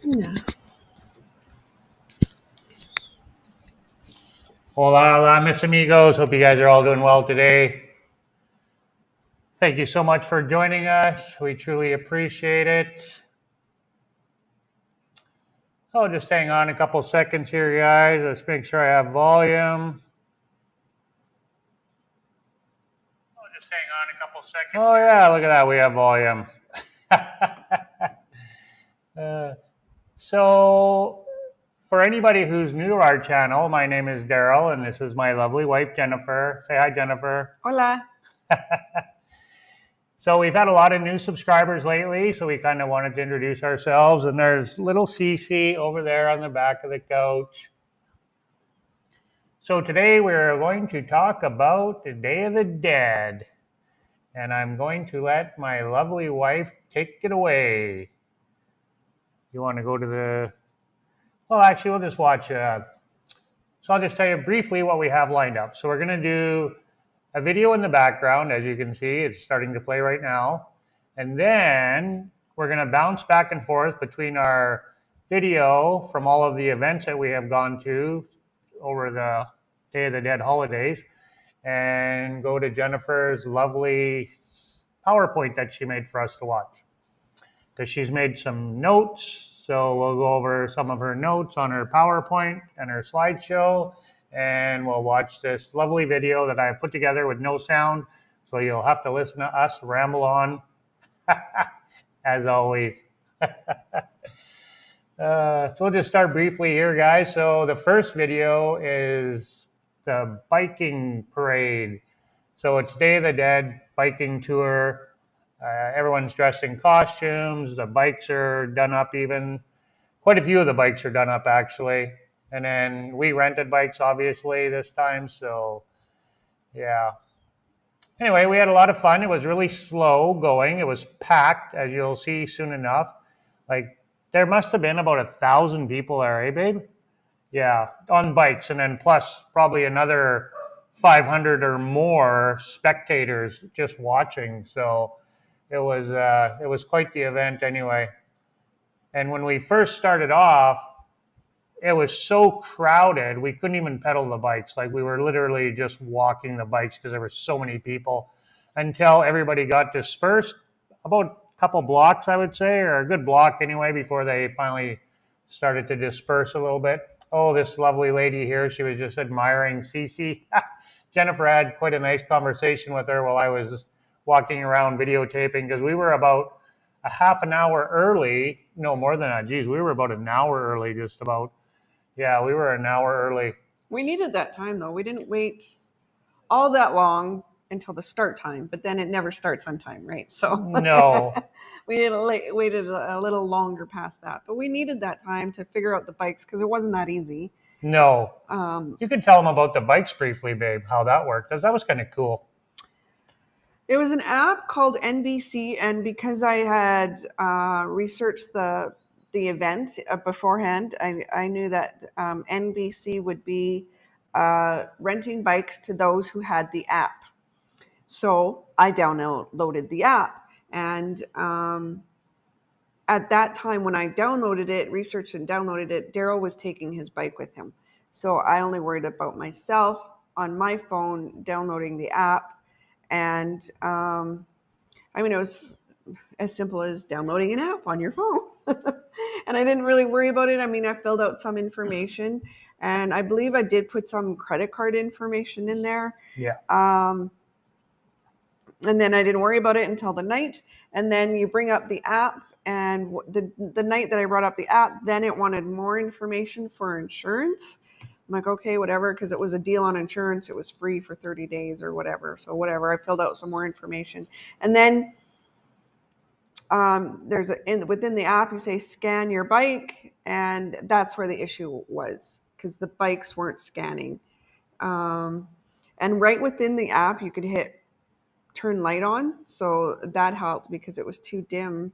No. Hola, mis amigos. Hope you guys are all doing well today. Thank you so much for joining us. We truly appreciate it. Oh, just hang on a couple seconds here, guys. Let's make sure I have volume. Oh, just hang on a couple seconds. Oh, yeah, look at that. We have volume. So, for anybody who's new to our channel, my name is Daryl, and this is my lovely wife, Jennifer. Say hi, Jennifer. Hola. So we've had a lot of new subscribers lately, so we kind of wanted to introduce ourselves. And there's little Cece over there on the back of the couch. So today we're going to talk about the Day of the Dead. And I'm going to let my lovely wife take it away. You want to go to the... Well, actually, we'll just watch... So I'll just tell you briefly what we have lined up. So we're going to do a video in the background. As you can see, it's starting to play right now. And then we're going to bounce back and forth between our video from all of the events that we have gone to over the Day of the Dead holidays and go to Jennifer's lovely PowerPoint that she made for us to watch. Because she's made some notes, so we'll go over some of her notes on her PowerPoint and her slideshow, and we'll watch this lovely video that I put together with no sound, so you'll have to listen to us ramble on, as always. So we'll just start briefly here, guys. So the first video is the biking parade. So it's Day of the Dead biking tour. Everyone's dressed in costumes. The bikes are done up even. Quite a few of the bikes are done up, actually. And then we rented bikes, obviously, this time. So, yeah. Anyway, we had a lot of fun. It was really slow going. It was packed, as you'll see soon enough. Like, there must have been about 1,000 people there, eh, babe? Yeah, on bikes. And then plus probably another 500 or more spectators just watching. So it was quite the event anyway. And when we first started off, it was so crowded, we couldn't even pedal the bikes. Like we were literally just walking the bikes because there were so many people until everybody got dispersed. About a couple blocks, I would say, or a good block anyway, before they finally started to disperse a little bit. Oh, this lovely lady here, she was just admiring Cece. Jennifer had quite a nice conversation with her while I was walking around videotaping because we were about a half an hour early. No, more than that. Geez, we were about an hour early, just about. Yeah, we were an hour early. We needed that time, though. We didn't wait all that long until the start time, but then it never starts on time, right? So No. we waited a little longer past that, but we needed that time to figure out the bikes because it wasn't that easy. No. You can tell them about the bikes briefly, babe, how that worked. That was kind of cool. It was an app called NBC, and because I had researched the event beforehand, I knew that NBC would be renting bikes to those who had the app. So I downloaded the app, and at that time when I downloaded it, researched and downloaded it, Daryl was taking his bike with him. So I only worried about myself on my phone downloading the app. And it was as simple as downloading an app on your phone. And I didn't really worry about it. I filled out some information, and I believe I did put some credit card information in there. Yeah. And then I didn't worry about it until the night. And then you bring up the app, and the night that I brought up the app, then it wanted more information for insurance. I'm like, okay, whatever, because it was a deal on insurance. It was free for 30 days or whatever. So whatever, I filled out some more information. And then within the app, you say scan your bike, and that's where the issue was, because the bikes weren't scanning. And right within the app, you could hit turn light on. So that helped because it was too dim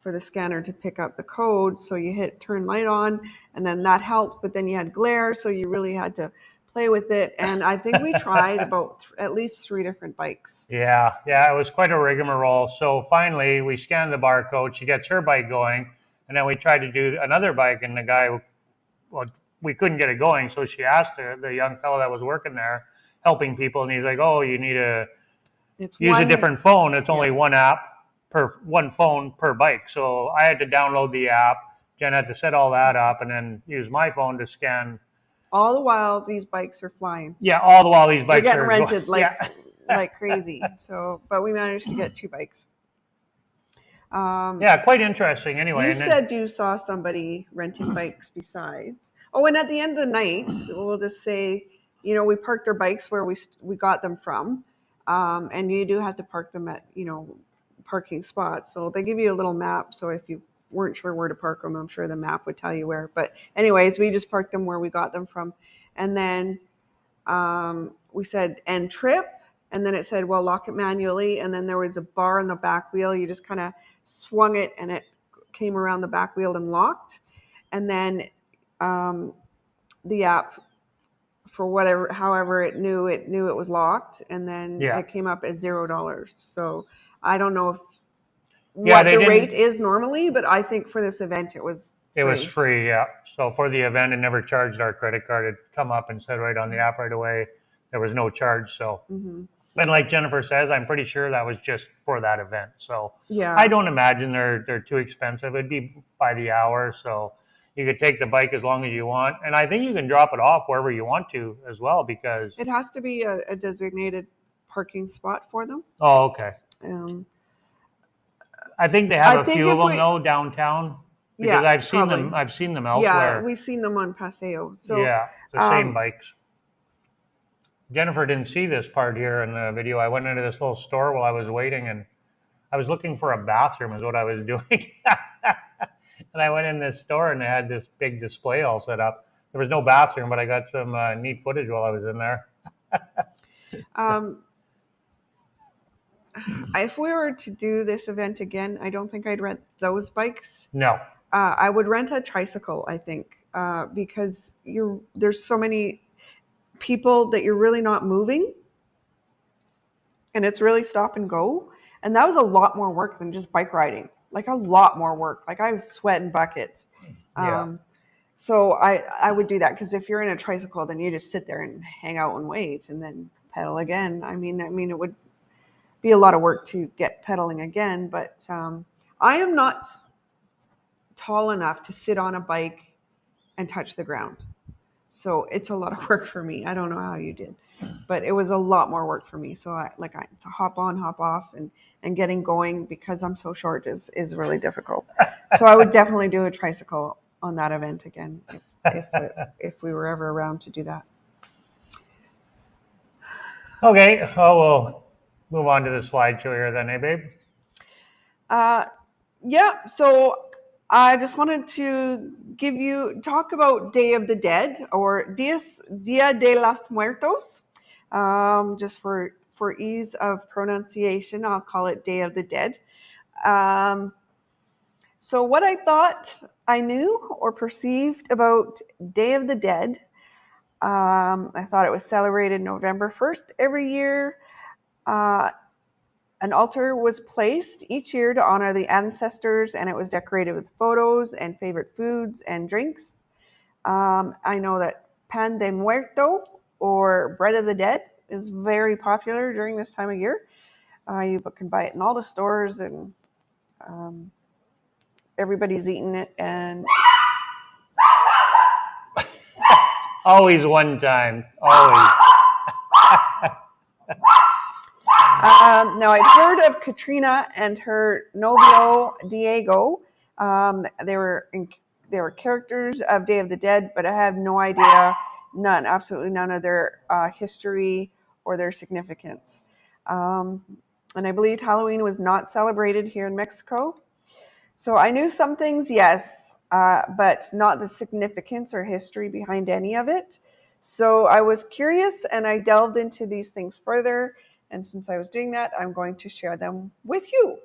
for the scanner to pick up the code. So you hit turn light on, and then that helped, but then you had glare, so you really had to play with it. And I think we tried about at least 3 different bikes. Yeah, it was quite a rigmarole. So finally, we scanned the barcode. She gets her bike going. And then we tried to do another bike, and the guy, well, we couldn't get it going. So she asked the young fellow that was working there, helping people, and he's like, "Oh, you need to use a different phone. It's only one app per one phone per bike." So I had to download the app. Jen had to set all that up, and then use my phone to scan. All the while, these bikes are flying. Yeah, all the while these bikes They're getting are rented like yeah. like crazy. So, but we managed to get 2 bikes. Yeah, quite interesting. Anyway, You said you saw somebody renting bikes besides. Oh, and at the end of the night, we'll just say, we parked our bikes where we got them from, and you do have to park them at parking spots. So they give you a little map. So if you weren't sure where to park them, I'm sure the map would tell you where. But anyways, we just parked them where we got them from, and then we said end trip. And then it said, well, lock it manually. And then there was a bar on the back wheel. You just kind of swung it and it came around the back wheel and locked. And then the app, for however it knew it was locked. And then it came up as $0. So I don't know what the rate is normally, but I think for this event it was free. It was free, yeah. So for the event, it never charged our credit card. It come up and said right on the app right away there was no charge. So. Mm-hmm. And like Jennifer says, I'm pretty sure that was just for that event. So yeah. I don't imagine they're too expensive. It'd be by the hour, so you could take the bike as long as you want. And I think you can drop it off wherever you want to as well, because it has to be a designated parking spot for them. Oh, okay. I think they have a few of them though downtown. Because I've seen them. I've seen them elsewhere. Yeah, we've seen them on Paseo. So yeah, the same bikes. Jennifer didn't see this part here in the video. I went into this little store while I was waiting, and I was looking for a bathroom is what I was doing. And I went in this store, and they had this big display all set up. There was no bathroom, but I got some neat footage while I was in there. If we were to do this event again, I don't think I'd rent those bikes. No. I would rent a tricycle, I think, because there's so many people that you're really not moving, and it's really stop and go, and that was a lot more work than just bike riding, like a lot more work. Like I was sweating buckets. So I would do that, because if you're in a tricycle, then you just sit there and hang out and wait and then pedal again. I mean it would be a lot of work to get pedaling again, but I am not tall enough to sit on a bike and touch the ground. So it's a lot of work for me. I don't know how you did, but it was a lot more work for me. So to hop on, hop off, and getting going, because I'm so short, is really difficult. So I would definitely do a tricycle on that event again if we were ever around to do that. Okay, we'll move on to the slideshow here then, babe? Yeah. So I just wanted to talk about Day of the Dead, or Dia de los Muertos. Just for ease of pronunciation, I'll call it Day of the Dead. So what I thought I knew or perceived about Day of the Dead, I thought it was celebrated November 1st every year. An altar was placed each year to honor the ancestors, and it was decorated with photos and favorite foods and drinks. I know that Pan de Muerto, or Bread of the Dead, is very popular during this time of year. You can buy it in all the stores, and everybody's eating it. And always one time, always. Now, I'd heard of Katrina and her novio Diego. They were characters of Day of the Dead, but I have no idea, absolutely none of their history or their significance. And I believe Halloween was not celebrated here in Mexico. So I knew some things, yes, but not the significance or history behind any of it. So I was curious, and I delved into these things further. And since I was doing that, I'm going to share them with you.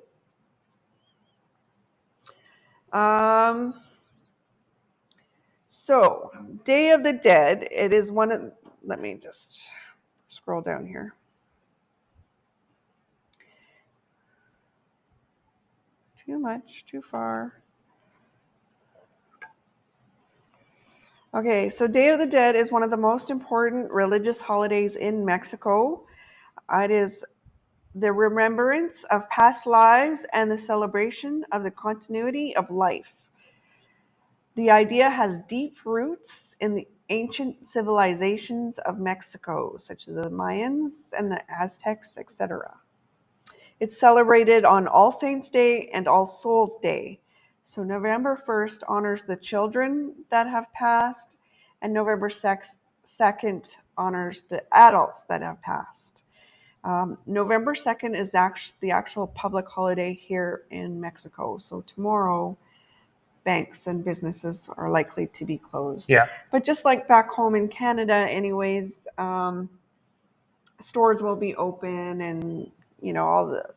So, Day of the Dead, it is one of, let me just scroll down here. Too much, too far. Okay, so Day of the Dead is one of the most important religious holidays in Mexico. It is the remembrance of past lives and the celebration of the continuity of life. The idea has deep roots in the ancient civilizations of Mexico, such as the Mayans and the Aztecs, etc. It's celebrated on All Saints' Day and All Souls' Day. So November 1st honors the children that have passed, and November 2nd honors the adults that have passed. November 2nd is the actual public holiday here in Mexico. So tomorrow, banks and businesses are likely to be closed. Yeah. But just like back home in Canada, anyways, stores will be open, and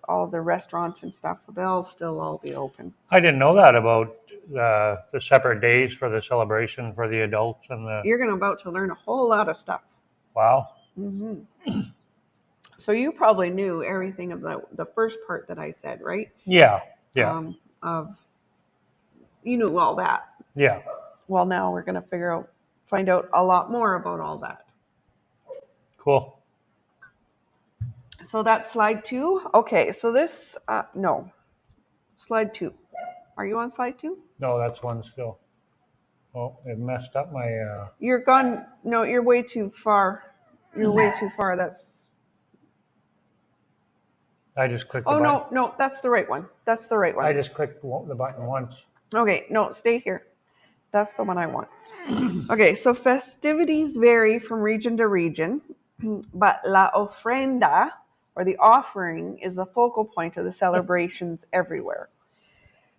all the restaurants and stuff, they'll still all be open. I didn't know that about the separate days for the celebration for the adults and the. You're about to learn a whole lot of stuff. Wow. So you probably knew everything of the first part that I said, right? Yeah. Yeah. You knew all that. Yeah. Well, now we're going to find out a lot more about all that. Cool. So that's slide 2. Okay, so this, no, slide 2. Are you on slide 2? No, that's one still. Oh, it messed up my. You're gone. No, you're way too far. You're way too far. I just clicked the Oh, button. no, that's the right one. That's the right one. I just clicked the button once. Okay, no, stay here. That's the one I want. Okay, so festivities vary from region to region, but la ofrenda, or the offering, is the focal point of the celebrations everywhere.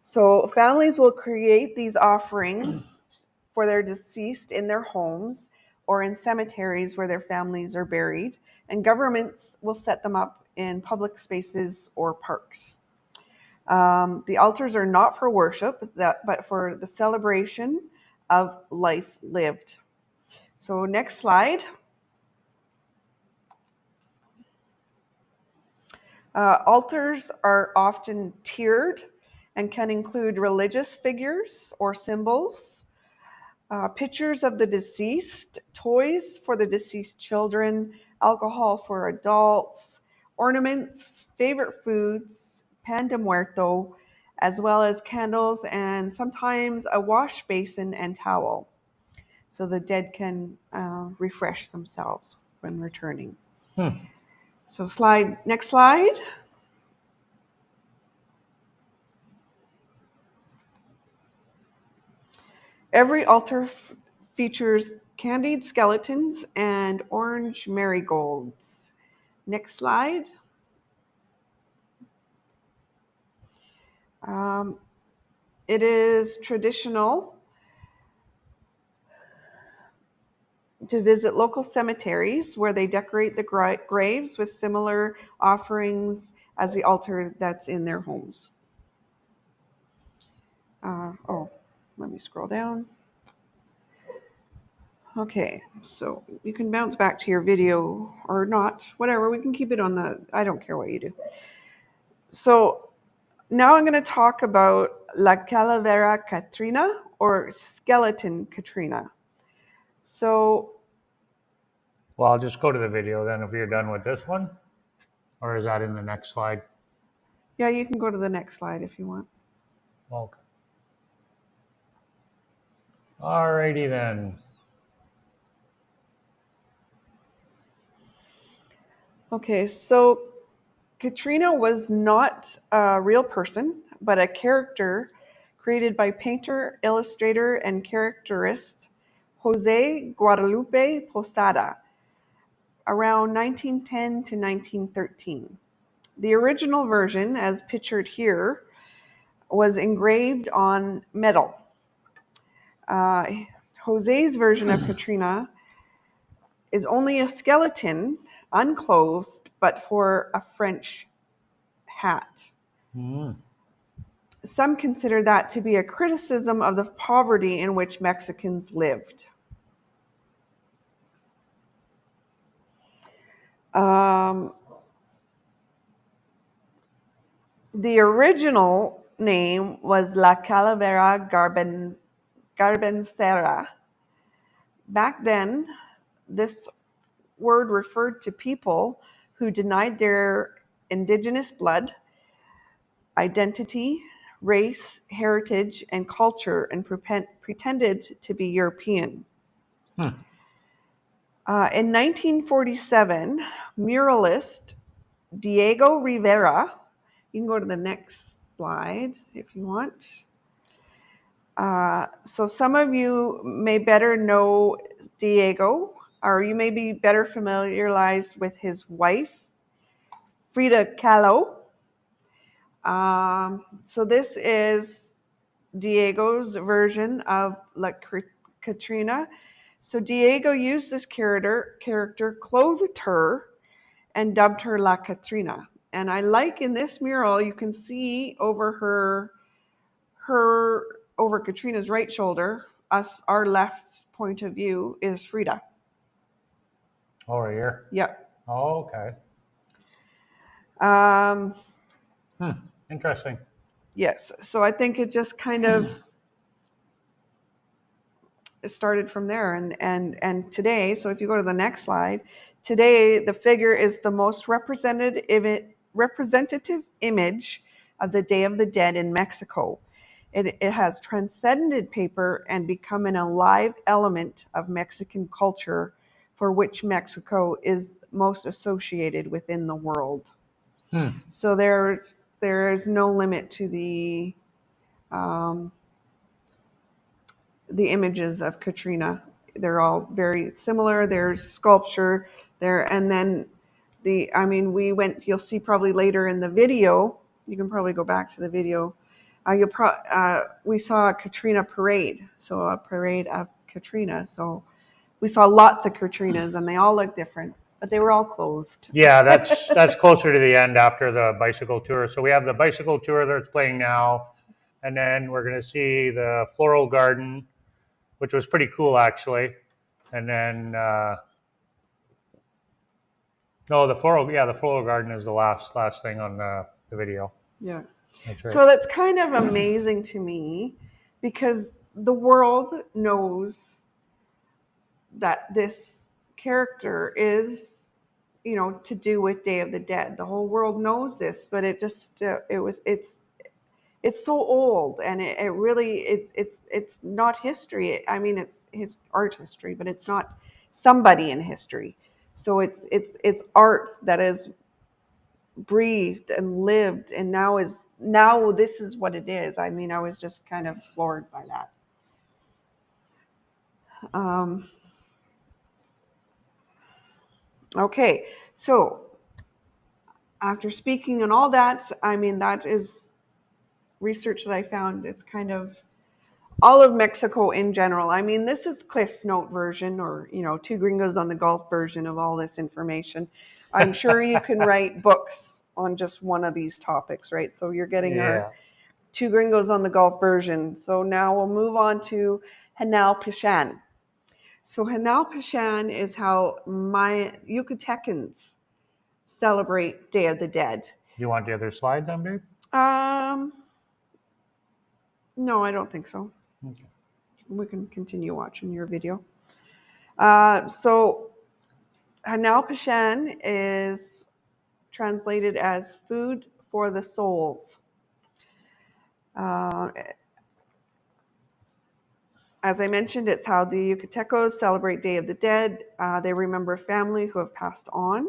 So families will create these offerings for their deceased in their homes or in cemeteries where their families are buried, and governments will set them up in public spaces or parks. The altars are not for worship, but for the celebration of life lived. So next slide. Altars are often tiered and can include religious figures or symbols, pictures of the deceased, toys for the deceased children, alcohol for adults, ornaments, favorite foods, pan de muerto, as well as candles and sometimes a wash basin and towel. So the dead can refresh themselves when returning. So next slide. Every altar features candied skeletons and orange marigolds. Next slide. It is traditional to visit local cemeteries where they decorate the graves with similar offerings as the altar that's in their homes. Let me scroll down. Okay, so you can bounce back to your video or not, whatever. We can keep it on I don't care what you do. So now I'm going to talk about La Calavera Catrina, or Skeleton Katrina. So, well, I'll just go to the video then if you're done with this one. Or is that in the next slide? Yeah, you can go to the next slide if you want. Okay. Alrighty then. Okay, so Katrina was not a real person, but a character created by painter, illustrator, and caricaturist Jose Guadalupe Posada around 1910 to 1913. The original version, as pictured here, was engraved on metal. Jose's version of Katrina is only a skeleton, unclothed, but for a French hat. Some consider that to be a criticism of the poverty in which Mexicans lived. The original name was La Calavera Garbencera, Back then, this word referred to people who denied their indigenous blood, identity, race, heritage, and culture, and pretended to be European. In 1947, muralist Diego Rivera, you can go to the next slide if you want. So some of you may better know Diego, or you may be better familiarized with his wife, Frida Kahlo. So this is Diego's version of La Katrina. So Diego used this character, clothed her, and dubbed her La Katrina. And I like in this mural, you can see over over Katrina's right shoulder, our left point of view is Frida. Over here? Yep. Oh, okay. Interesting. Yes. So I think it just kind of started from there. And today, so if you go to the next slide, today the figure is the most representative image of the Day of the Dead in Mexico. It has transcended paper and become an alive element of Mexican culture, for which Mexico is most associated within the world. So there's no limit to the images of Katrina. They're all very similar. There's sculpture there, and then you'll see probably later in the video. You can probably go back to the video. We saw a Katrina parade, so a parade of Katrina. So we saw lots of Katrinas, and they all look different, but they were all clothed. Yeah, that's closer to the end after the bicycle tour. So we have the bicycle tour that's playing now, and then we're going to see the floral garden, which was pretty cool actually. And then the floral garden is the last thing on the video. Yeah. That's right. So that's kind of amazing to me, because the world knows that this character is, to do with Day of the Dead. The whole world knows this, but it's so old, and it's not history. I mean, it's his art history, but it's not somebody in history. So it's art that is breathed and lived, and now this is what it is. I mean, I was just kind of floored by that. Okay, so after speaking on all that, I mean, that is research that I found. It's kind of all of Mexico in general. I mean, this is Cliff's Note version, or Two Gringos on the Golf version of all this information. I'm sure you can write books on just one of these topics, right? So you're getting our Two Gringos on the Golf version. So now we'll move on to Hanal Pishan. So Hanal Pishan is how my Yucatecans celebrate Day of the Dead. You want the other slide then, babe? No, I don't think so. Okay. We can continue watching your video. So Hanal Pishan is translated as food for the souls. As I mentioned, it's how the Yucatecos celebrate Day of the Dead. They remember family who have passed on.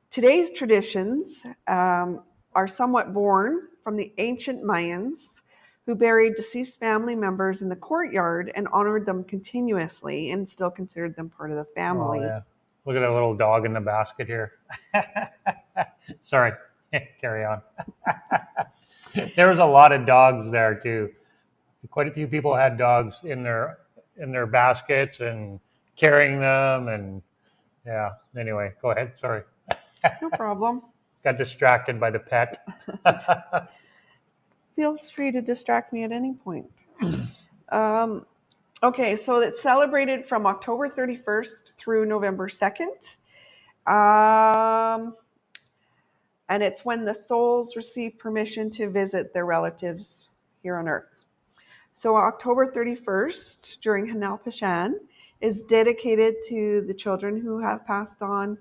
Today's traditions are somewhat born from the ancient Mayans, who buried deceased family members in the courtyard and honored them continuously and still considered them part of the family. Oh, yeah. Look at that little dog in the basket here. Sorry, carry on. There was a lot of dogs there too. Quite a few people had dogs in their baskets and carrying them, and yeah. Anyway, go ahead. Sorry. No problem. Got distracted by the pet. Feel free to distract me at any point. Okay, so it's celebrated from October 31st through November 2nd. And it's when the souls receive permission to visit their relatives here on Earth. So October 31st, during Hanal Pishan, is dedicated to the children who have passed on,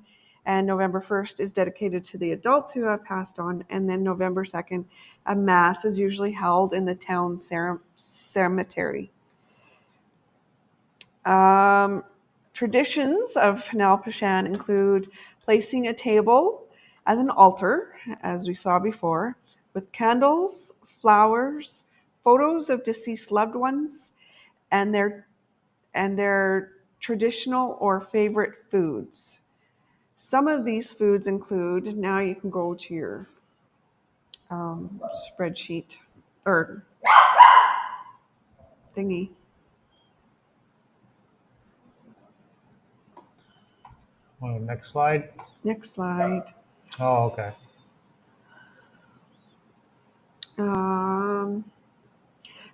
and November 1st is dedicated to the adults who have passed on, and then November 2nd, a mass is usually held in the town cemetery. Traditions of Hanal-Pashan include placing a table as an altar, as we saw before, with candles, flowers, photos of deceased loved ones, and their traditional or favorite foods. Some of these foods include, now you can go to your spreadsheet or thingy. Next slide. Next slide. Oh, okay.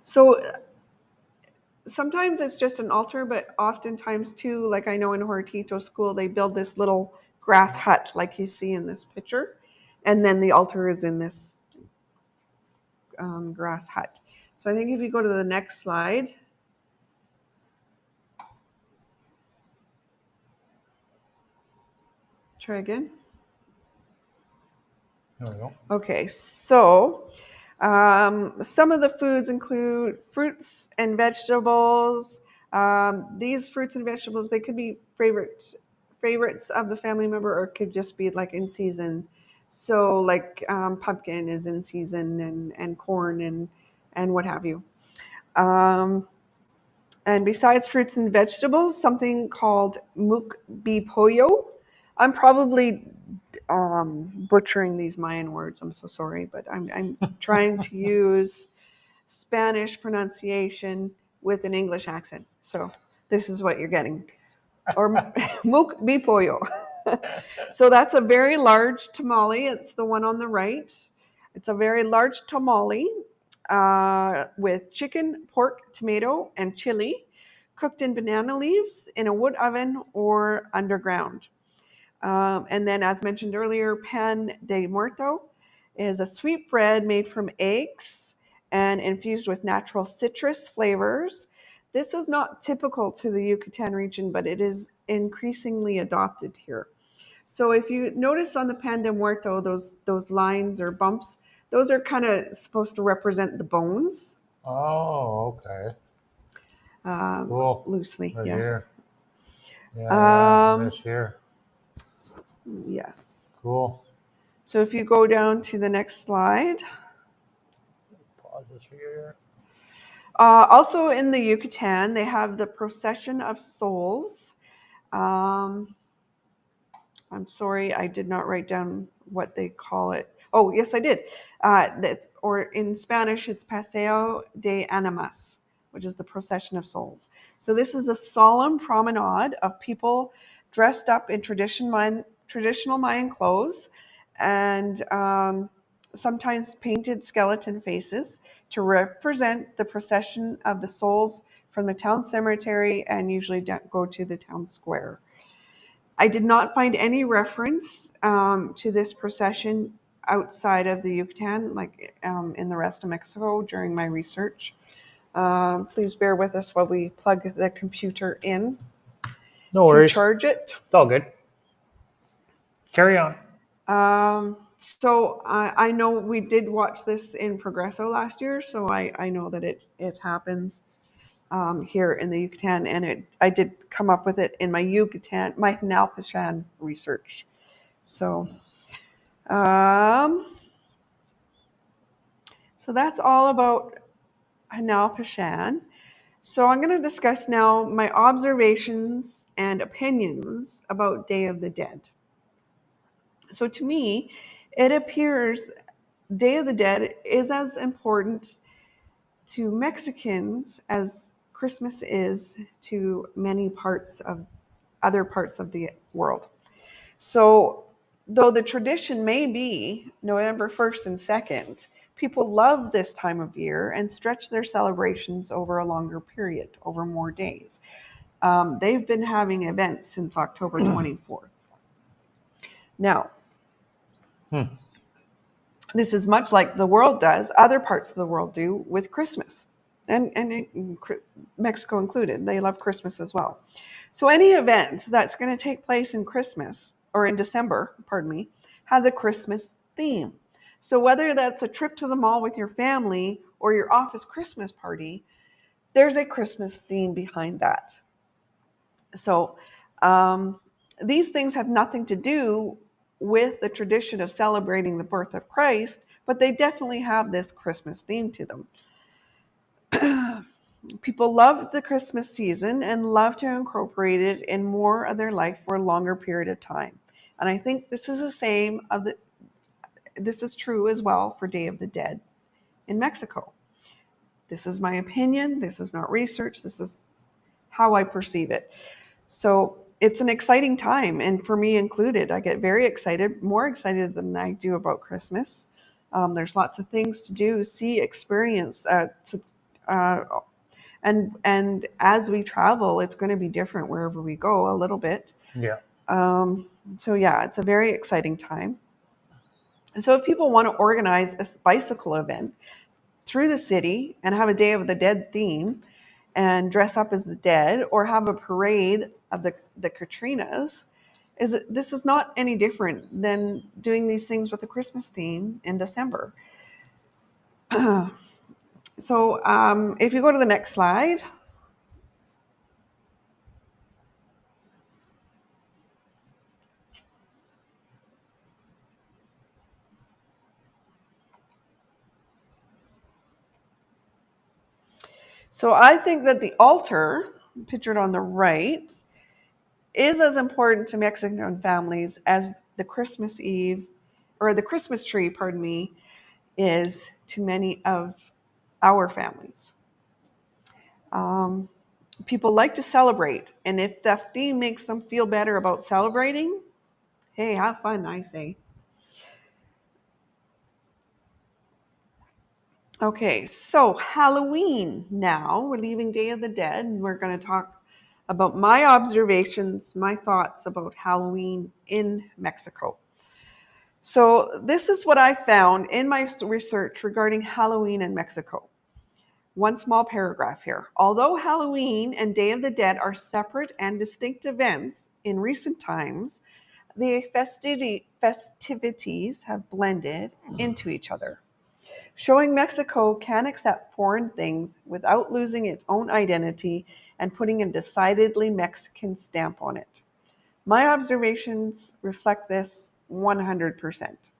So sometimes it's just an altar, but oftentimes too, like I know in Hortito school, they build this little grass hut like you see in this picture. And then the altar is in this grass hut. So I think if you go to the next slide. Try again. There we go. Okay, so some of the foods include fruits and vegetables. These fruits and vegetables, they could be favorites of the family member, or it could just be like in season. So like pumpkin is in season, and corn and what have you. And besides fruits and vegetables, something called muk bipoyo. I'm probably butchering these Mayan words. I'm so sorry, but I'm trying to use Spanish pronunciation with an English accent. So this is what you're getting. Or muk bipoyo. So that's a very large tamale. It's the one on the right. It's a very large tamale with chicken, pork, tomato, and chili, cooked in banana leaves in a wood oven or underground. And then, as mentioned earlier, pan de muerto is a sweet bread made from eggs and infused with natural citrus flavors. This is not typical to the Yucatan region, but it is increasingly adopted here. So if you notice on the pan de muerto, those lines or bumps, those are kind of supposed to represent the bones. Oh, okay. Cool. Loosely, Right yes. here. Yeah, this here. Yes. Cool. So if you go down to the next slide. Pause this here. Also in the Yucatan, they have the procession of souls. I'm sorry, I did not write down what they call it. Oh, yes, I did. Or in Spanish, it's Paseo de Animas, which is the procession of souls. So this is a solemn promenade of people dressed up in traditional Mayan clothes and sometimes painted skeleton faces to represent the procession of the souls from the town cemetery and usually go to the town square. I did not find any reference to this procession outside of the Yucatan, like in the rest of Mexico during my research. Please bear with us while we plug the computer in No worries. charge it. It's all good. Carry on. So I know we did watch this in Progresso last year, so I know that it happens here in the Yucatan, and I did come up with it in my Hanal-Pashan research. So, so that's all about Hanal-Pashan. So I'm going to discuss now my observations and opinions about Day of the Dead. So to me, it appears Day of the Dead is as important to Mexicans as Christmas is to many other parts of the world. So though the tradition may be November 1st and 2nd, people love this time of year and stretch their celebrations over a longer period, over more days. They've been having events since October 24th. Now, this is much like the world does, other parts of the world do with Christmas. Mexico included. They love Christmas as well. So any event that's going to take place in Christmas or in December, pardon me, has a Christmas theme. So whether that's a trip to the mall with your family or your office Christmas party, there's a Christmas theme behind that. So these things have nothing to do with the tradition of celebrating the birth of Christ, but they definitely have this Christmas theme to them. People love the Christmas season and love to incorporate it in more of their life for a longer period of time. And I think this is the same this is true as well for Day of the Dead in Mexico. This is my opinion. This is not research. This is how I perceive it. So it's an exciting time, and for me included, I get very excited, more excited than I do about Christmas. There's lots of things to do, see, experience, and as we travel, it's going to be different wherever we go a little bit. Yeah. So yeah, it's a very exciting time. So if people want to organize a bicycle event through the city and have a Day of the Dead theme and dress up as the dead, or have a parade of the Katrinas, this is not any different than doing these things with the Christmas theme in December. So if you go to the next slide. So I think that the altar, pictured on the right, is as important to Mexican families as the Christmas Eve, or the Christmas tree, pardon me, is to many of our families. People like to celebrate, and if the theme makes them feel better about celebrating, hey, have fun, I say. Okay, so Halloween now. We're leaving Day of the Dead, and we're going to talk about my observations, my thoughts about Halloween in Mexico. So this is what I found in my research regarding Halloween in Mexico. One small paragraph here. Although Halloween and Day of the Dead are separate and distinct events in recent times, the festivities have blended into each other, showing Mexico can accept foreign things without losing its own identity and putting a decidedly Mexican stamp on it. My observations reflect this 100%.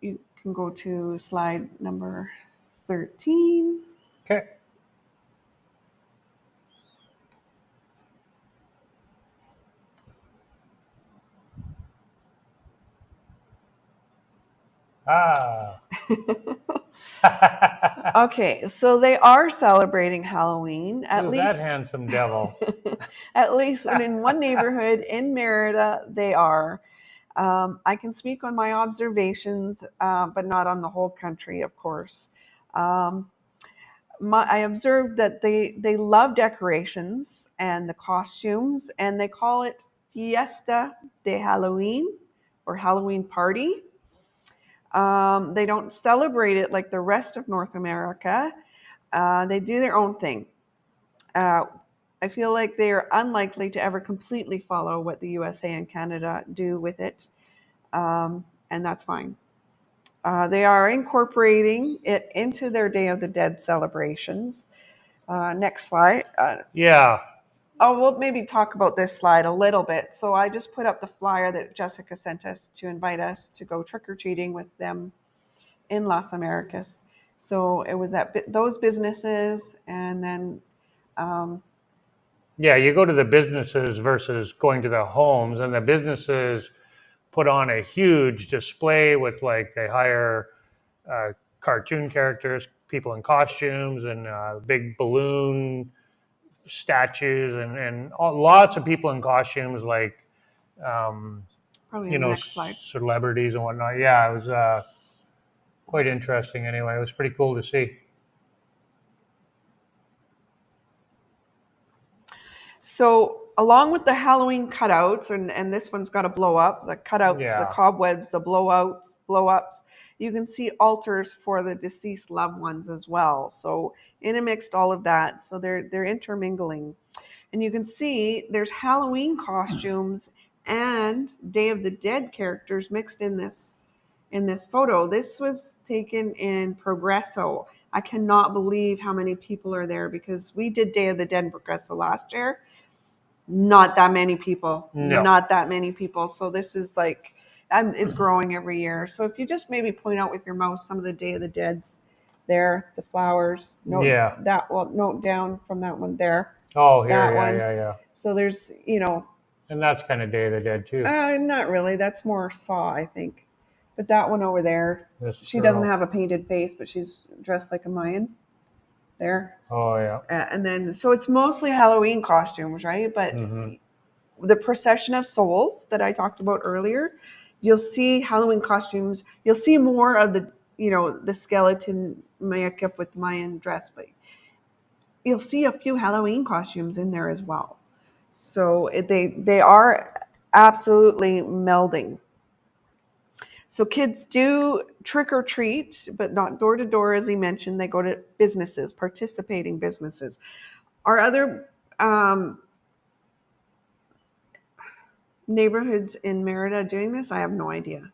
You can go to slide number 13. Okay. Okay, so they are celebrating Halloween. Who's that handsome devil? At least in one neighborhood in Mérida, they are. I can speak on my observations, but not on the whole country, of course. I observed that they love decorations and the costumes, and they call it Fiesta de Halloween, or Halloween party. They don't celebrate it like the rest of North America. They do their own thing. I feel like they are unlikely to ever completely follow what the USA and Canada do with it, and that's fine. They are incorporating it into their Day of the Dead celebrations. Next slide. Yeah. Oh, we'll maybe talk about this slide a little bit. So I just put up the flyer that Jessica sent us to invite us to go trick-or-treating with them in Las Americas. So it was at those businesses, and then Yeah, you go to the businesses versus going to the homes, and the businesses put on a huge display with, like, they hire cartoon characters, people in costumes, and big balloon statues, and lots of people in costumes, like probably you the know, next slide. celebrities and whatnot. Yeah, it was quite interesting. Anyway, it was pretty cool to see. So along with the Halloween cutouts, and this one's got to blow up, the cutouts, the cobwebs, the blow ups, you can see altars for the deceased loved ones as well. So intermixed all of that. So they're intermingling. And you can see there's Halloween costumes and Day of the Dead characters mixed in this photo. This was taken in Progresso. I cannot believe how many people are there, because we did Day of the Dead in Progresso last year. Not that many people. No. Not that many people. So this is like, it's growing every year. So if you just maybe point out with your mouse some of the Day of the Deads there, the flowers. Note that, well, note down from that one there. Oh, here, that yeah, one. yeah. So there's, And that's kind of Day of the Dead too. Not really. That's more Saw, I think. But that one over there, she doesn't have a painted face, but she's dressed like a Mayan there. Oh, yeah. And then, so it's mostly Halloween costumes, right? But the procession of souls that I talked about earlier, you'll see Halloween costumes. You'll see more of the, the skeleton makeup with Mayan dress, but you'll see a few Halloween costumes in there as well. So they are absolutely melding. So kids do trick or treat, but not door to door, as he mentioned. They go to businesses, participating businesses. Are other neighborhoods in Mérida doing this? I have no idea.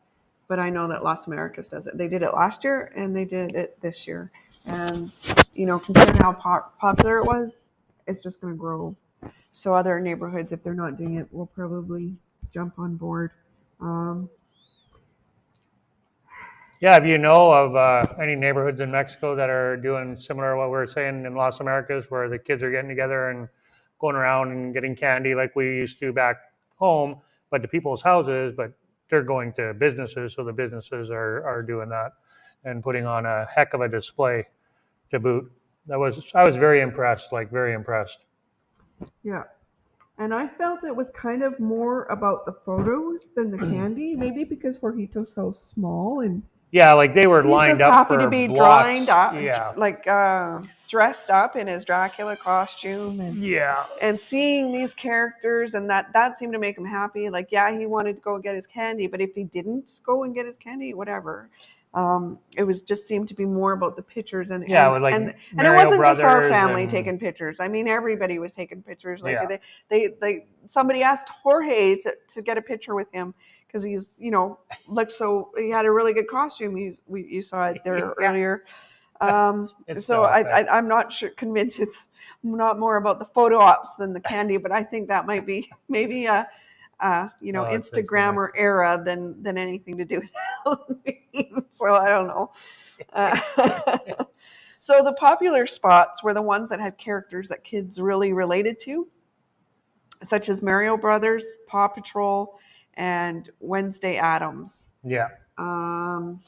But I know that Las Americas does it. They did it last year and they did it this year. And, considering how popular it was, it's just going to grow. So other neighborhoods, if they're not doing it, will probably jump on board. Yeah, if you know of any neighborhoods in Mexico that are doing similar to what we're saying in Las Americas, where the kids are getting together and going around and getting candy like we used to back home, but to people's houses, but they're going to businesses, so the businesses are doing that and putting on a heck of a display to boot. I was very impressed, very impressed. Yeah. And I felt it was kind of more about the photos than the candy, maybe because Jorgito's so small and they were lined up for happy to be blocks. Dressed up in his Dracula costume, and seeing these characters, and that seemed to make him happy. He wanted to go get his candy, but if he didn't go and get his candy, whatever. It was just seemed to be more about the pictures and it wasn't just our family taking pictures. I mean, everybody was taking pictures. They somebody asked Jorge to get a picture with him because he's looked so, he had a really good costume. You saw it there earlier. So I'm not convinced it's not more about the photo ops than the candy, but I think that might be maybe Instagrammer era than anything to do with Halloween. So I don't know. So the popular spots were the ones that had characters that kids really related to, such as Mario Brothers, Paw Patrol, and Wednesday Addams. Yeah. The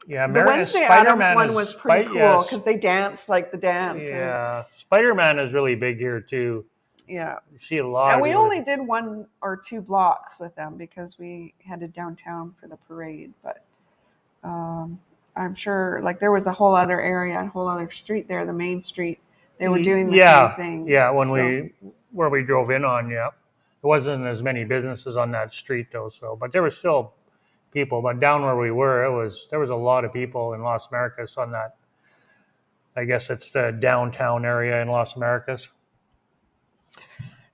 Wednesday Addams one was pretty cool because they danced like the dance. Yeah, Spider-Man is really big here too. Yeah. You see a lot. And we only did 1 or 2 blocks with them because we headed downtown for the parade. But I'm sure there was a whole other area, a whole other street there, the main street. They were doing the same thing. Yeah, where we drove in on, There wasn't as many businesses on that street though, but there were still people. But down where we were, there was a lot of people in Las Americas on that. I guess it's the downtown area in Las Americas.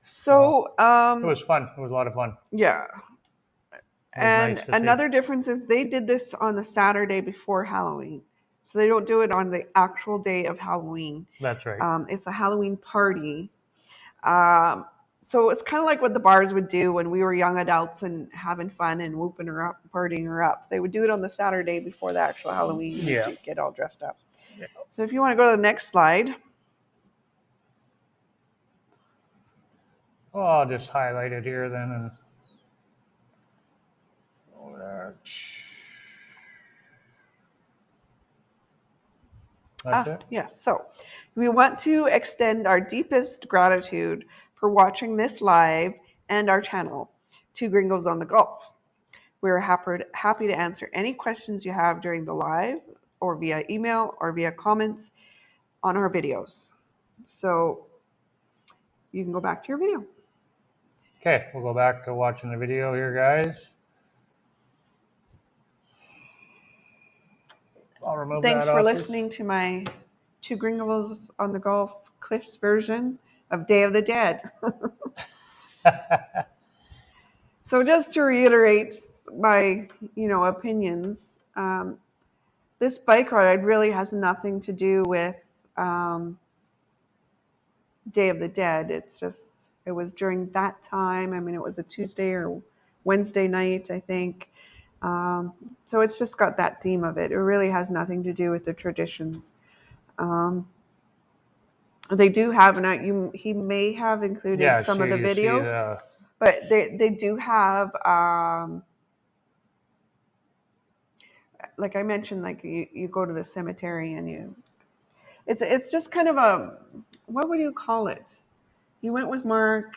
So it was fun. It was a lot of fun. Yeah. And nice another difference is they did this on the Saturday before Halloween. So they don't do it on the actual day of Halloween. That's right. It's a Halloween party. So it's kind of like what the bars would do when we were young adults and having fun and whooping her up, partying her up. They would do it on the Saturday before the actual Halloween. Yeah. Get all dressed up. Yeah. So if you want to go to the next slide. Oh, I'll just highlight it here then. And that's it. Yes. So we want to extend our deepest gratitude for watching this live and our channel, Two Gringos on the Gulf. We're happy to answer any questions you have during the live or via email or via comments on our videos. So you can go back to your video. Okay, we'll go back to watching the video here, guys. I'll remove Thanks that for off listening to my Two Gringos on the Gulf Cliffs version of Day of the Dead. So just to reiterate my, opinions, this bike ride really has nothing to do with Day of the Dead. It was during that time. I mean, it was a Tuesday or Wednesday night, I think. So it's just got that theme of it. It really has nothing to do with the traditions. They do have, he may have included Yeah, some so of the you see video, but they do have, like I mentioned, like you go to the cemetery and it's just kind of what would you call it? You went with Mark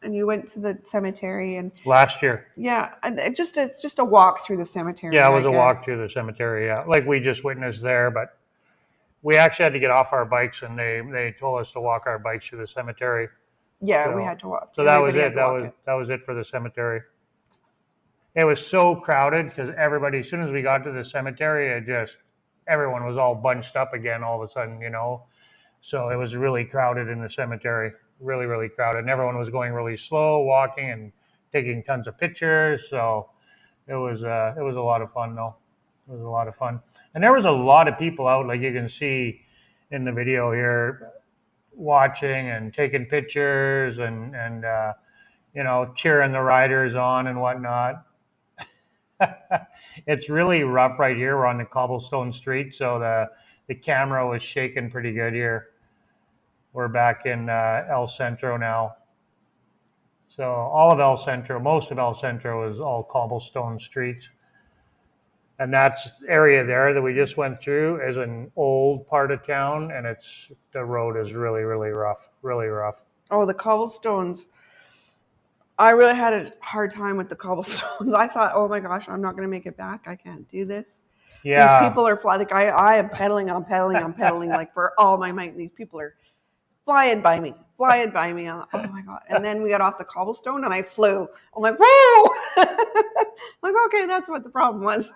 and you went to the cemetery and last year. yeah, and it's just a walk through the cemetery. Yeah, it was I a walk guess. through the cemetery. Yeah, like we just witnessed there, but we actually had to get off our bikes, and they told us to walk our bikes through the cemetery. Yeah, we So, had to walk. so that was Everybody it. had to walk it. That was it for the cemetery. It was so crowded because everybody, as soon as we got to the cemetery, everyone was all bunched up again all of a sudden, So it was really crowded in the cemetery, really, really crowded. And everyone was going really slow, walking and taking tons of pictures. So it was a lot of fun, though. It was a lot of fun, and there was a lot of people out, like you can see in the video here, watching and taking pictures and cheering the riders on and whatnot. It's really rough right here. We're on the cobblestone street, so the camera was shaking pretty good here. We're back in El Centro now. So all of El Centro, most of El Centro is all cobblestone streets. And that's area there that we just went through is an old part of town, and the road is really, really rough, really rough. Oh, the cobblestones. I really had a hard time with the cobblestones. I thought, oh my gosh, I'm not going to make it back. I can't do this. These Yeah. people are like I am pedaling, I'm pedaling like for all my might. And these people are flying by me. Oh my God. And then we got off the cobblestone and I flew. I'm like, whoa! Like, okay, that's what the problem was.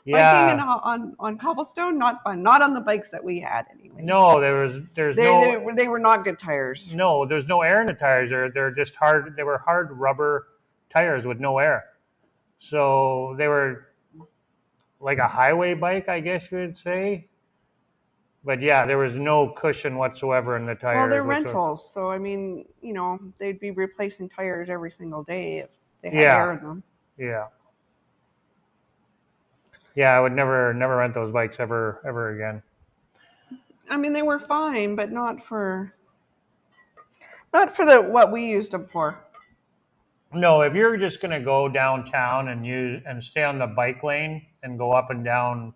Yeah. Biking on cobblestone, not fun. Not on the bikes that we had anyway. No, They were not good tires. No, there's no air in the tires. They're just hard. They were hard rubber tires with no air. So they were like a highway bike, I guess you would say. But yeah, there was no cushion whatsoever in the tires. Well, they're rentals, so I mean, they'd be replacing tires every single day if they had air in them. Yeah. Yeah, I would never rent those bikes ever again. I mean, they were fine, but not for the what we used them for. No, if you're just gonna go downtown and stay on the bike lane and go up and down,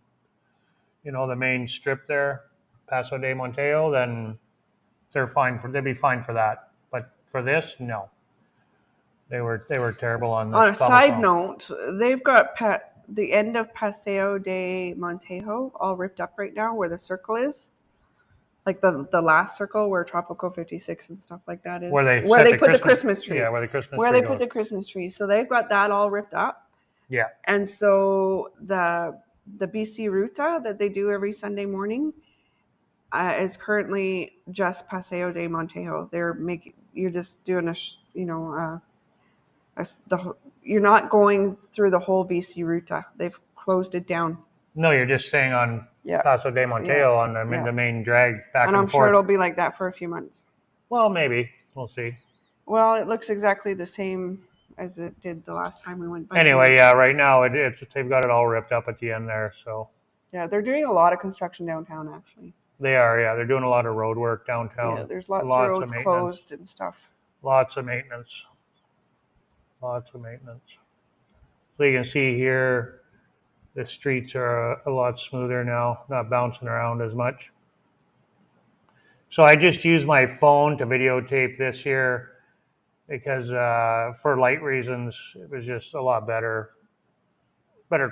the main strip there, Paso de Montejo, then they'd be fine for that. But for this, no. They were terrible on this. On a side note, they've got the end of Paseo de Montejo all ripped up right now where the circle is. Like the last circle where Tropical 56 and stuff like that is. Where they put the Christmas tree. Yeah, where the Christmas tree Where they goes. put the Christmas tree. So they've got that all ripped up. Yeah. And so the BC Ruta that they do every Sunday morning is currently just Paseo de Montejo. You're just doing you're not going through the whole BC Ruta. They've closed it down. No, you're just staying on Paso de Montejo on the main drag back and forth. And I'm sure it'll be like that for a few months. Well, maybe. We'll see. Well, it looks exactly the same as it did the last time we went biking. Anyway, yeah, right now they've got it all ripped up at the end there. So yeah, they're doing a lot of construction downtown, actually. They are, yeah. They're doing a lot of road work downtown. Yeah, there's lots of roads closed and stuff. Lots of maintenance. So you can see here, the streets are a lot smoother now, not bouncing around as much. So I just use my phone to videotape this here because for light reasons, it was just a lot better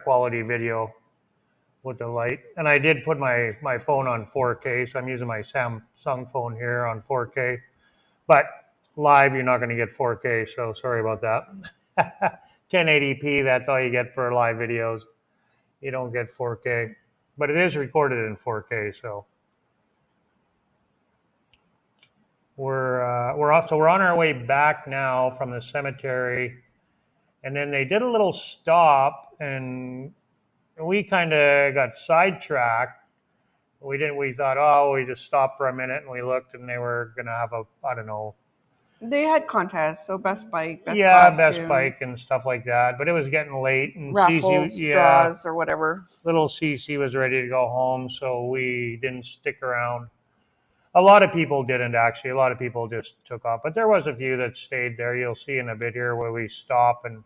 quality video with the light. And I did put my phone on 4K, so I'm using my Samsung phone here on 4K. But live, you're not going to get 4K, so sorry about that. 1080p, that's all you get for live videos. you don't get 4K, but it is recorded in 4K. So we're on our way back now from the cemetery, and then they did a little stop, and we kind of got sidetracked. We thought, oh, we just stopped for a minute, and we looked, and they were gonna have I don't know. They had contests, so best bike, best Yeah, costume, best bike and stuff like that. But it was getting late, and raffles, Cece, draws, or whatever. little Cece was ready to go home, so we didn't stick around. A lot of people didn't actually. A lot of people just took off, but there was a few that stayed there. You'll see in a bit here where we stop, and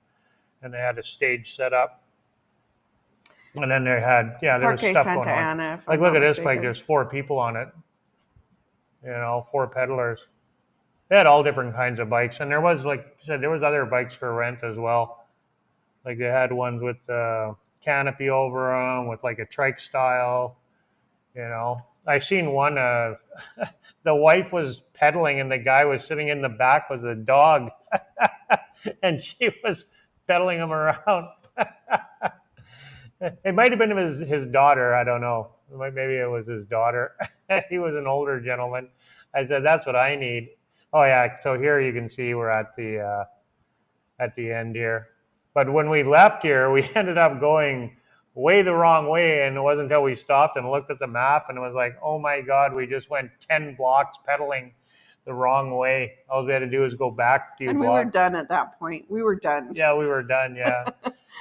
they had a stage set up, and then they had there was Parque stuff Santa going on. Ana, if Like, I'm look not at this mistaken. bike. There's 4 people on it. 4 peddlers. They had all different kinds of bikes, and there was, like I said, there was other bikes for rent as well. Like they had ones with canopy over them, with like a trike style. I seen one. The wife was pedaling, and the guy was sitting in the back with a dog, and she was pedaling him around. It might have been his daughter. I don't know. Maybe it was his daughter. He was an older gentleman. I said, "That's what I need." Oh yeah. So here you can see we're at the end here. But when we left here, we ended up going way the wrong way, and it wasn't until we stopped and looked at the map, and it was like, oh my God, we just went 10 blocks pedaling the wrong way. All we had to do was go back a few And blocks. we were done at that point. We were done. Yeah, we were done, yeah.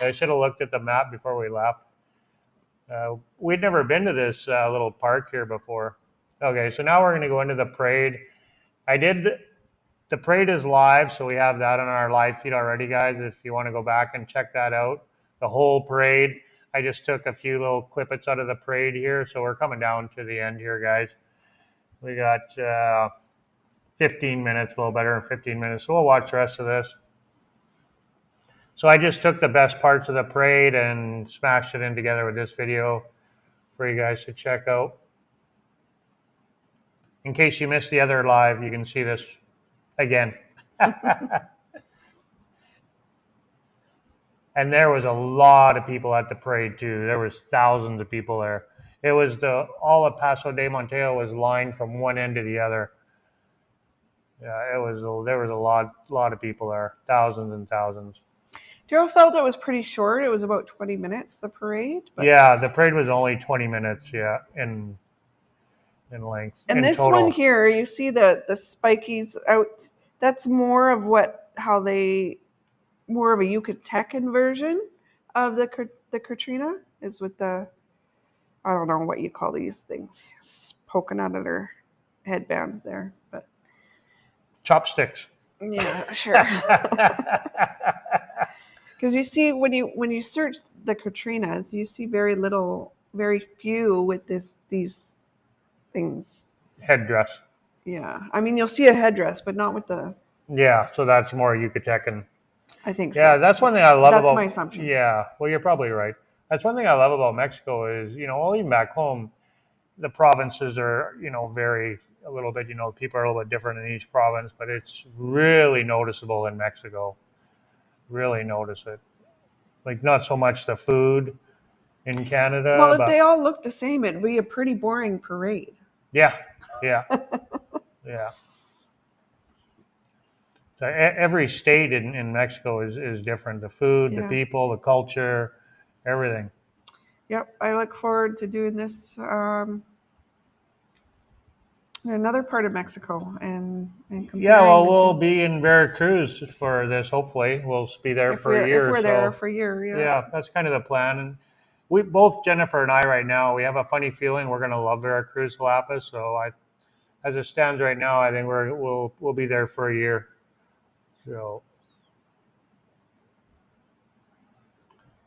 I should have looked at the map before we left. We'd never been to this little park here before. Okay, so now we're going to go into the parade. The parade is live, so we have that on our live feed already, guys, if you want to go back and check that out. The whole parade. I just took a few little clippets out of the parade here, so we're coming down to the end here, guys. We got 15 minutes, a little better than 15 minutes, so we'll watch the rest of this. So I just took the best parts of the parade and smashed it in together with this video for you guys to check out. In case you missed the other live, you can see this again. And there was a lot of people at the parade too. There was thousands of people there. It was all of Paso de Montejo was lined from one end to the other. Yeah, there was a lot of people there, thousands and thousands. Daryl felt it was pretty short. It was about 20 minutes, the parade. But yeah, the parade was only 20 minutes, in length. And this total. One here, you see the spikies out. That's more of more of a Yucatan version of the Katrina is with the, I don't know what you call these things, poking out of their headband there, but chopsticks. Yeah, sure. Because you see when you search the Katrinas, you see very few with these things. Headdress. Yeah, I mean you'll see a headdress, but not with the. Yeah, so that's more Yucatecan. I think so. Yeah, that's one thing I love about. That's my assumption. Yeah, well, you're probably right. That's one thing I love about Mexico is, well, even back home, the provinces are, vary a little bit. People are a little bit different in each province, but it's really noticeable in Mexico. Really notice it. Like, not so much the food in Canada. Well, if they all looked the same, it'd be a pretty boring parade. Yeah. So every state in Mexico is different. The food, the people, the culture, everything. Yep, I look forward to doing this in another part of Mexico and comparing. Yeah, well, we'll be in Veracruz for this. Hopefully, we'll be there for a year. If we're there for a year, yeah. Yeah, that's kind of the plan. And we both, Jennifer and I, right now, we have a funny feeling we're going to love Veracruz, Jalapa. So as it stands right now, I think we'll be there for a year. So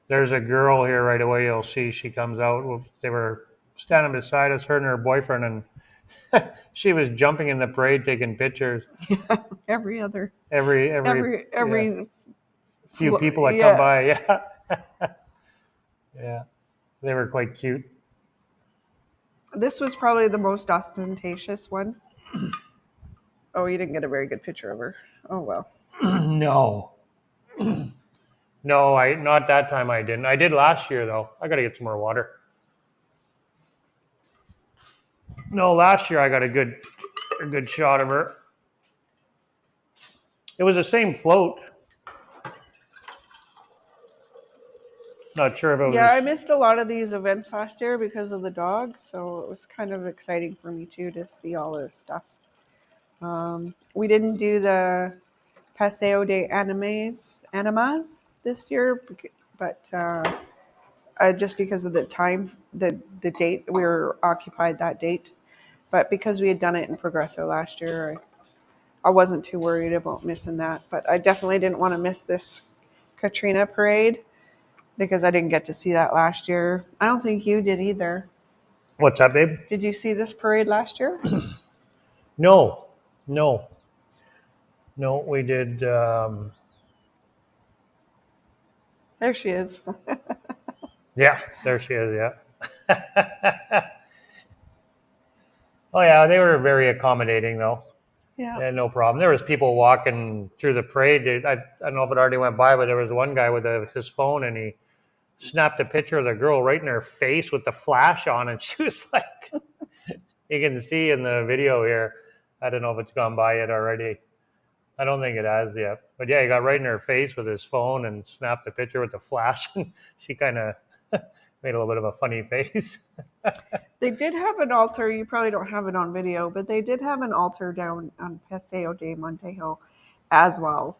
there's a girl here right away. You'll see she comes out. They were standing beside us, her and her boyfriend, and she was jumping in the parade, taking pictures. Yeah, every few people that come by. Yeah, yeah, they were quite cute. This was probably the most ostentatious one. Oh, you didn't get a very good picture of her. Oh well. No. No, not that time I didn't. I did last year though. I got to get some more water. No, last year I got a good shot of her. It was the same float. Not sure if it was. Yeah, I missed a lot of these events last year because of the dog, so it was kind of exciting for me too to see all this stuff. We didn't do the Paseo de Animas this year, but just because of the time, the date, we were occupied that date. But because we had done it in Progresso last year, I wasn't too worried about missing that. But I definitely didn't want to miss this Katrina parade because I didn't get to see that last year. I don't think you did either. What's that, babe? Did you see this parade last year? No, we did. There she is. Yeah, there she is, yeah. Oh, yeah, they were very accommodating, though. Yeah. Yeah, no problem. There was people walking through the parade. I don't know if it already went by, but there was one guy with his phone, and he snapped a picture of the girl right in her face with the flash on, and she was like, you can see in the video here. I don't know if it's gone by yet already. I don't think it has yet. But yeah, he got right in her face with his phone and snapped a picture with the flash, and she kind of made a little bit of a funny face. They did have an altar. You probably don't have it on video, but they did have an altar down on Paseo de Montejo as well.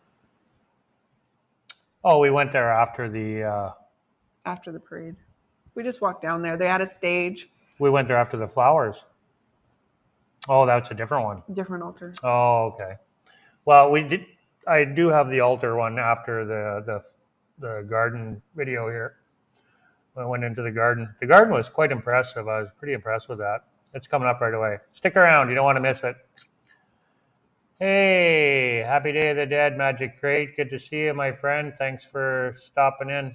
Oh, we went there after the parade. We just walked down there. They had a stage. We went there after the flowers. Oh, that's a different one. Different altar. Oh, okay. Well, we did. I do have the altar one after the garden video here. I went into the garden. The garden was quite impressive. I was pretty impressed with that. It's coming up right away. Stick around. You don't want to miss it. Hey, happy Day of the Dead, Magic Crate. Good to see you, my friend. Thanks for stopping in.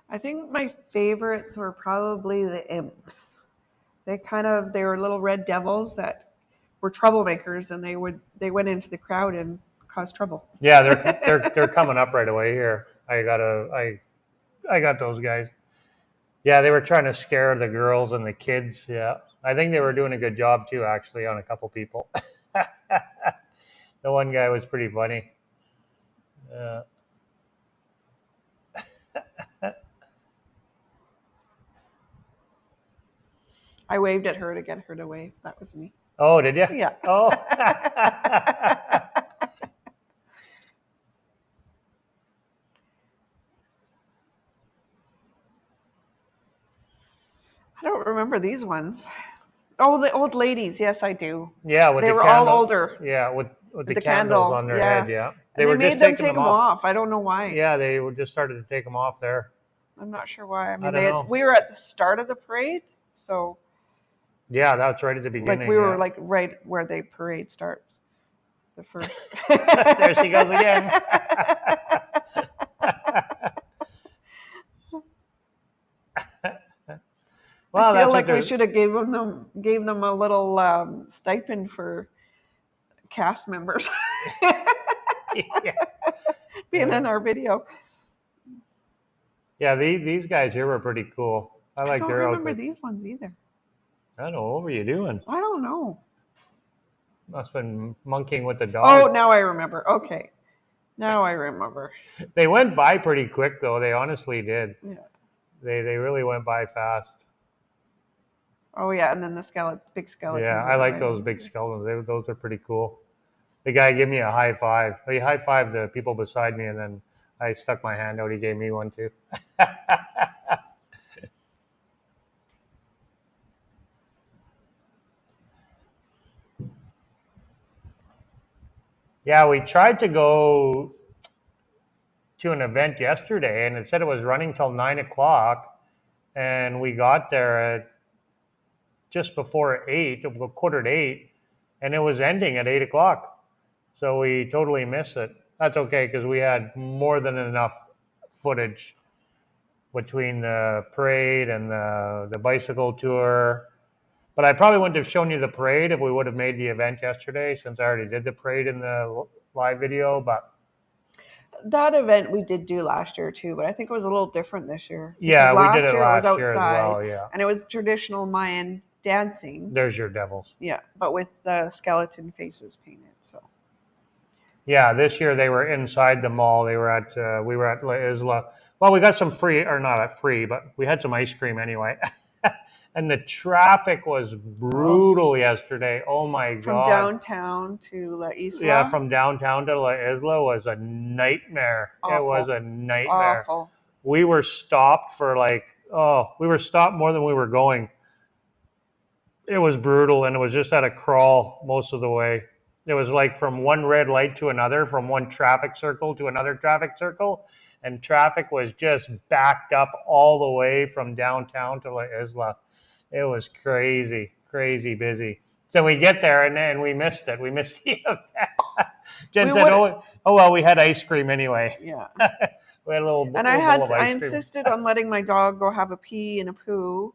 I think my favorites were probably the imps. They were little red devils that were troublemakers, and they went into the crowd and caused trouble. Yeah, they're coming up right away here. I got those guys. Yeah, they were trying to scare the girls and the kids. Yeah, I think they were doing a good job too, actually, on a couple people. The one guy was pretty funny. I waved at her to get her to wave. That was me. Oh, did you? Yeah. Oh. I don't remember these ones. Oh, the old ladies. Yes, I do. Yeah, they were all older. Yeah, with the candles on their head. Yeah, they were made just them take them off. I don't know why. Yeah, they just started to take them off there. I'm not sure why. I mean, we were at the start of the parade, so. Yeah, that's right at the beginning. Like we were like right where the parade starts. The first. There she goes again. Well, I feel like we should have gave them a little stipend for cast members. Yeah. Being in our video. Yeah, these guys here were pretty cool. I like their outfit. I don't remember these ones either. I don't know. What were you doing? I don't know. Must have been monkeying with the dog. Oh, now I remember. Okay. Now I remember. They went by pretty quick, though. They honestly did. Yeah. They really went by fast. Oh, yeah. And then the big skeletons. Yeah, I like those big skeletons. Those are pretty cool. The guy gave me a high five. He high-fived the people beside me, and then I stuck my hand out. He gave me one, too. Yeah, we tried to go to an event yesterday, and it said it was running till 9 o'clock, and we got there at just before 8, a quarter to 8, and it was ending at 8 o'clock. So we totally missed it. That's okay, because we had more than enough footage between the parade and the bicycle tour But I probably wouldn't have shown you the parade if we would have made the event yesterday, since I already did the parade in the live video. But that event we did do last year too, but I think it was a little different this year. Yeah, we did it Year it was last year as outside, well. Yeah, and it was traditional Mayan dancing. there's your devils. Yeah, but with the skeleton faces painted. So yeah, this year they were inside the mall. They were at we were at La Isla. Well, we got some free, or not at free, but we had some ice cream anyway. And the traffic was brutal yesterday. Oh my God. From downtown to La Isla? Yeah, from downtown to La Isla was a nightmare. Awful. It was a nightmare. Awful. We were stopped for we were stopped more than we were going. It was brutal, and it was just at a crawl most of the way. It was like from one red light to another, from one traffic circle to another traffic circle, and traffic was just backed up all the way from downtown to La Isla. It was crazy, crazy busy. So we get there, and then we missed it. We missed the event. Jen said, oh, well, we had ice cream anyway. Yeah. We had a little bowl of ice cream. I insisted on letting my dog go have a pee and a poo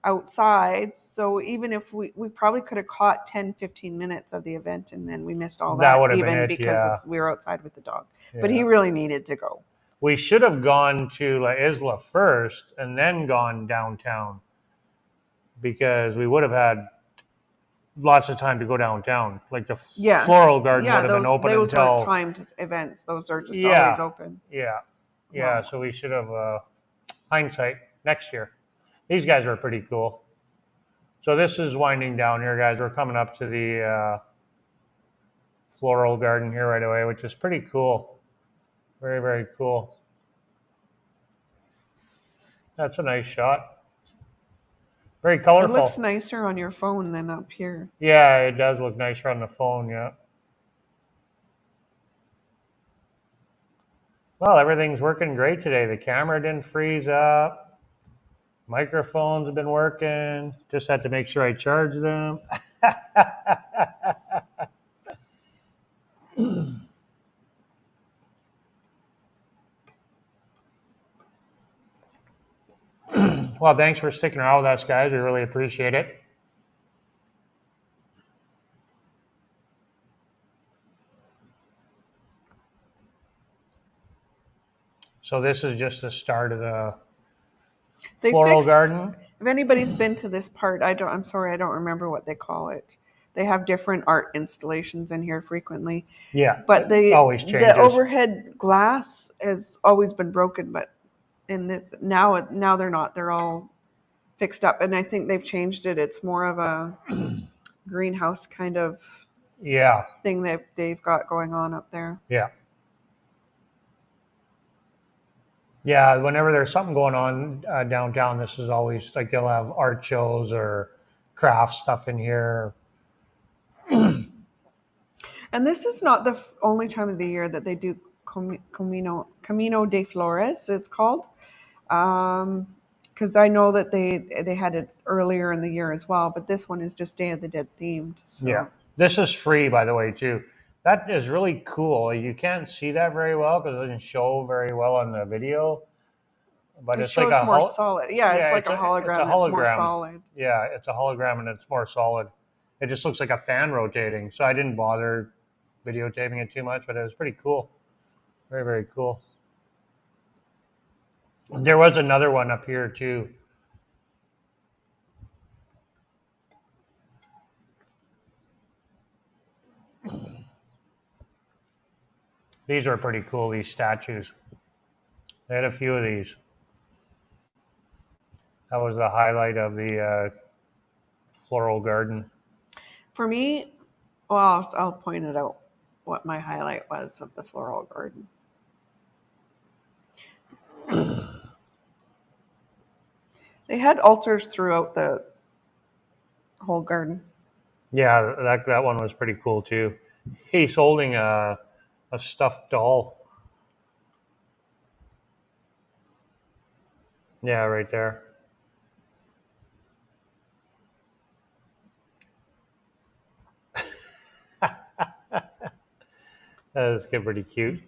outside. So even if we probably could have caught 10, 15 minutes of the event, and then we missed all that would have even been it, because we were outside with the dog. Yeah. But he really needed to go. We should have gone to La Isla first and then gone downtown, because we would have had lots of time to go downtown. Like the floral garden would have been open until... those are timed events. Those are just always open. Yeah. Wow. So we should have, hindsight, next year. These guys are pretty cool. So this is winding down here, guys. We're coming up to the floral garden here right away, which is pretty cool. Very, very cool. That's a nice shot. Very colorful. It looks nicer on your phone than up here. Yeah, it does look nicer on the phone, yeah. Well, everything's working great today. The camera didn't freeze up. Microphones have been working. Just had to make sure I charge them. Well, thanks for sticking around with us, guys. We really appreciate it. So this is just the start of the floral garden. If anybody's been to this part, I'm sorry, I don't remember what they call it. They have different art installations in here frequently. Yeah, but it always changes. The overhead glass has always been broken, but now they're not. They're all fixed up, and I think they've changed it. It's more of a greenhouse kind of thing that they've got going on up there. Yeah. Yeah, whenever there's something going on downtown, this is always like they'll have art shows or craft stuff in here. And this is not the only time of the year that they do Camino de Flores, it's called. Because I know that they had it earlier in the year as well, but this one is just Day of the Dead themed. So. Yeah, this is free, by the way, too. That is really cool. You can't see that very well because it doesn't show very well on the video. But it's like a more solid. Yeah, it's like a hologram. It's more solid. Yeah, it's a hologram and it's more solid. It just looks like a fan rotating. So I didn't bother videotaping it too much, but it was pretty cool. Very, very cool. There was another one up here too. These are pretty cool, these statues. They had a few of these. That was the highlight of the floral garden. For me, well, I'll point it out what my highlight was of the floral garden. They had altars throughout the whole garden. Yeah, that one was pretty cool too. He's holding a stuffed doll. Yeah, right there. That's pretty cute.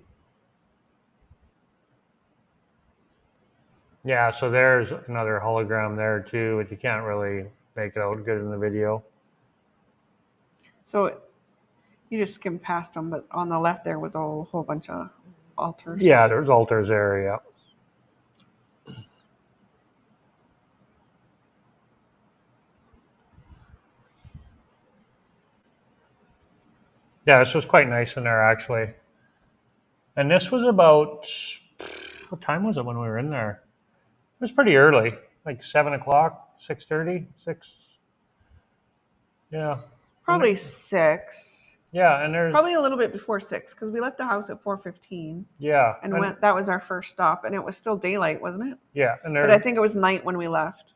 Yeah, so there's another hologram there too, but you can't really make it out good in the video. So you just skimmed past them, but on the left there was a whole bunch of altars. Yeah, there's altars there, yeah. Yeah, this was quite nice in there, actually. And this was about, what time was it when we were in there? It was pretty early, like 7 o'clock, 6:30, 6. Yeah. Probably 6. Yeah, and there's Probably a little bit before 6 because we left the house at 4:15. Yeah. And that was our first stop, and it was still daylight, wasn't it? Yeah, but I think it was night when we left.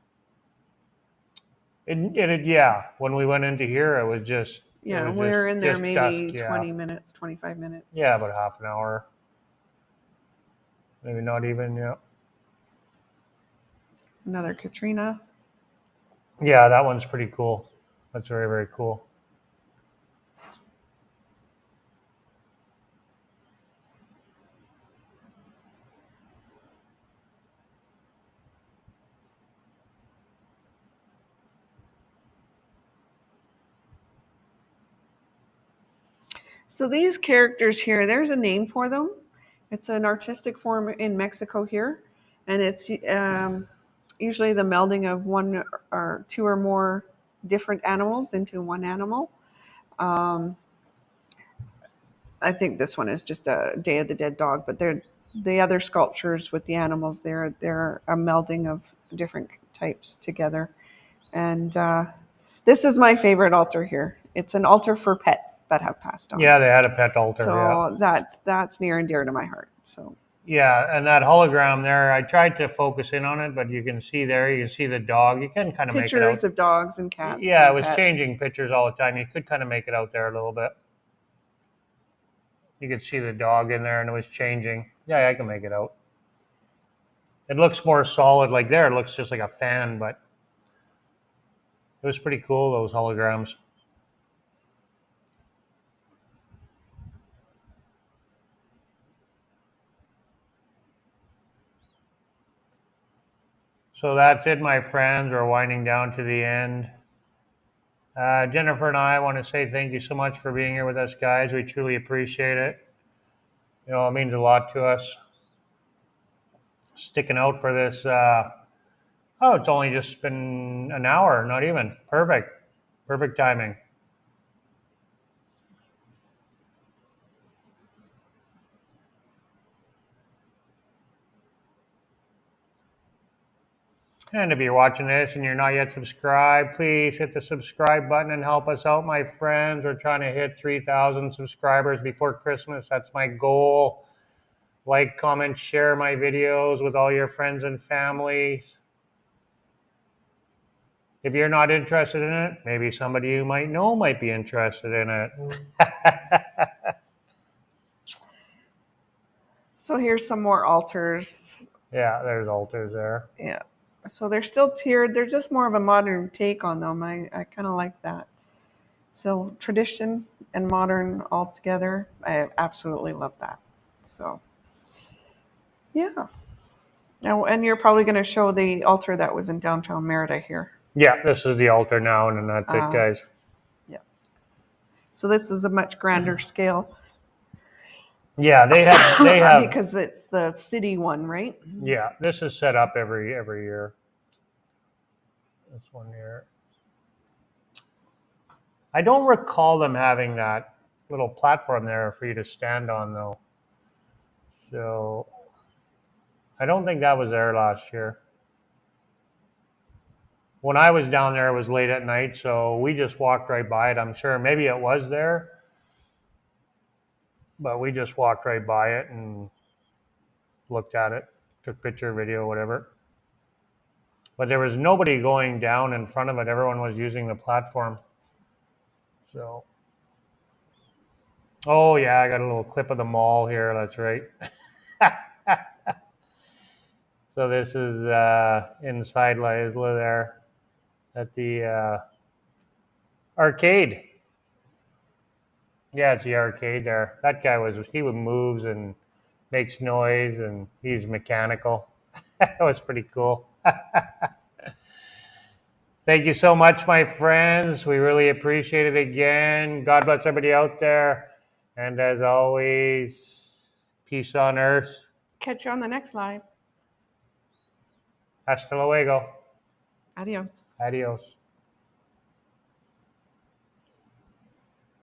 Yeah, when we went into here, it was just we were in there maybe dusk, 20 minutes, 25 minutes. Yeah, about half an hour. Maybe not even, yeah. Another Katrina. Yeah, that one's pretty cool. That's very, very cool. So these characters here, there's a name for them. It's an artistic form in Mexico here, and it's usually the melding of one or two or more different animals into one animal. I think this one is just a Day of the Dead dog, but the other sculptures with the animals, they're a melding of different types together. And this is my favorite altar here. It's an altar for pets that have passed on. Yeah, they had a pet altar. So that's near and dear to my heart. So yeah, and that hologram there, I tried to focus in on it, but you can see there, you can see the dog. You can kind of make it out. Pictures of dogs and cats. Yeah, and it was pets. changing pictures all the time. You could kind of make it out there a little bit. You could see the dog in there, and it was changing. Yeah, I can make it out. It looks more solid. Like there, it looks just like a fan, but it was pretty cool, those holograms. So that's it, my friends. We're winding down to the end. Jennifer and I want to say thank you so much for being here with us, guys. We truly appreciate it. You know, it means a lot to us. Sticking out for this. It's only just been an hour, not even. Perfect. Perfect timing. And if you're watching this and you're not yet subscribed, please hit the subscribe button and help us out, my friends. We're trying to hit 3,000 subscribers before Christmas. That's my goal. Like, comment, share my videos with all your friends and families. If you're not interested in it, maybe somebody you might know might be interested in it. So here's some more altars. Yeah, there's altars there. Yeah. So they're still tiered. They're just more of a modern take on them. I kind of like that. So tradition and modern all together. I absolutely love that. So, yeah. Now, and you're probably going to show the altar that was in downtown Mérida here. Yeah, this is the altar now, and that's it, guys. Yeah. So this is a much grander scale. Yeah, they have because it's the city one, right? Yeah, this is set up every year. This one here. I don't recall them having that little platform there for you to stand on, though. So I don't think that was there last year. When I was down there, it was late at night, so we just walked right by it. I'm sure maybe it was there, but we just walked right by it and looked at it, took picture, video, whatever. But there was nobody going down in front of it. Everyone was using the platform. So, oh yeah, I got a little clip of the mall here. That's right. So this is inside La Isla there at the arcade. Yeah, it's the arcade there. That guy he moves and makes noise, and he's mechanical. That was pretty cool. Thank you so much, my friends. We really appreciate it again. God bless everybody out there. And as always, peace on earth. Catch you on the next live. Hasta luego. Adios. Adios.